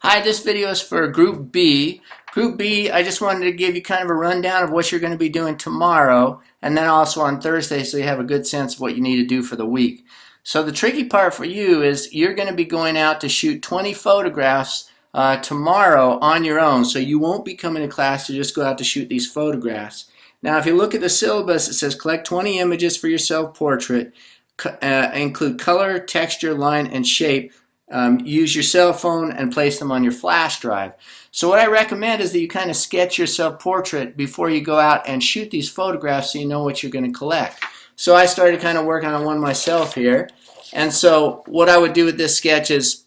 Hi, this video is for Group B. Group B, I just wanted to give you kind of a rundown of what you're going to be doing tomorrow and then also on Thursday so you have a good sense of what you need to do for the week. So the tricky part for you is you're going to be going out to shoot 20 photographs tomorrow on your own. So you won't be coming to class to just go out to shoot these photographs. Now if you look at the syllabus, it says collect 20 images for your self-portrait, include color, texture, line, and shape. Use your cell phone and place them on your flash drive. So what I recommend is that you kind of sketch your self-portrait before you go out and shoot these photographs so you know what you're going to collect. So I started kind of working on one myself here. And so what I would do with this sketch is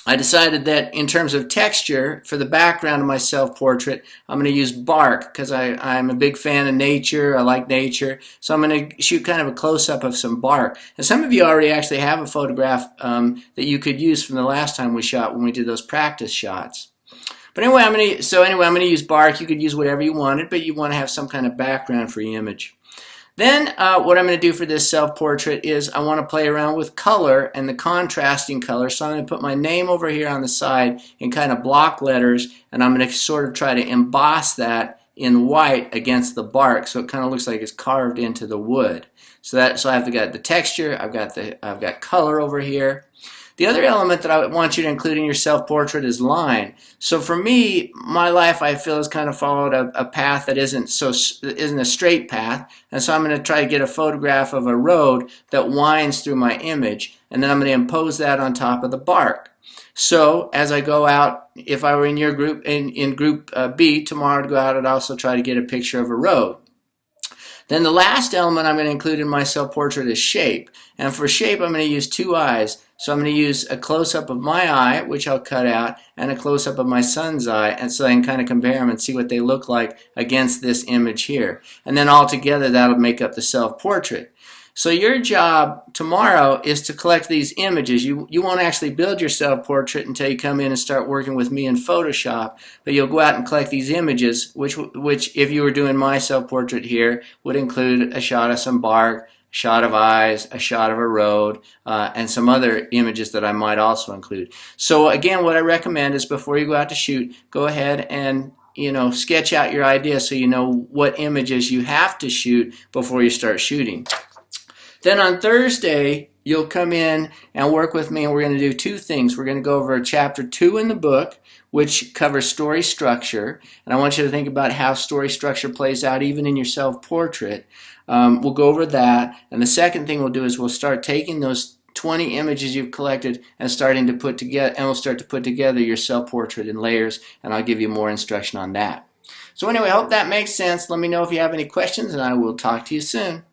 I decided that in terms of texture, for the background of my self-portrait, I'm going to use bark because I'm a big fan of nature. I like nature. So I'm going to shoot kind of a close-up of some bark. And some of you already actually have a photograph that you could use from the last time we shot when we did those practice shots. But anyway, I'm going to use bark. You could use whatever you wanted, but you want to have some kind of background for your image. Then what I'm going to do for this self-portrait is I want to play around with color and the contrasting color. So I'm going to put my name over here on the side in kind of block letters, and I'm going to sort of try to emboss that in white against the bark so it kind of looks like it's carved into the wood. So I've got the texture, I've got color over here. The other element that I want you to include in your self-portrait is line. So for me, my life I feel has kind of followed a path that isn't a straight path, and so I'm going to try to get a photograph of a road that winds through my image, and then I'm going to impose that on top of the bark. So as I go out, if I were in your group, in group B tomorrow to go out, I'd also try to get a picture of a road. Then the last element I'm going to include in my self-portrait is shape. And for shape, I'm going to use two eyes. So I'm going to use a close-up of my eye, which I'll cut out, and a close-up of my son's eye, and so I can kind of compare them and see what they look like against this image here. And then all together, that'll make up the self-portrait. So your job tomorrow is to collect these images. You won't actually build your self-portrait until you come in and start working with me in Photoshop, but you'll go out and collect these images, which if you were doing my self-portrait here, would include a shot of some bark, a shot of eyes, a shot of a road, and some other images that I might also include. So again, what I recommend is before you go out to shoot, go ahead and sketch out your idea so you know what images you have to shoot before you start shooting. Then on Thursday, you'll come in and work with me, and we're going to do two things. We're going to go over chapter 2 in the book, which covers story structure. And I want you to think about how story structure plays out even in your self-portrait. We'll go over that. And the second thing we'll do is we'll start taking those 20 images you've collected and we'll start to put together your self-portrait in layers, and I'll give you more instruction on that. So anyway, I hope that makes sense. Let me know if you have any questions, and I will talk to you soon.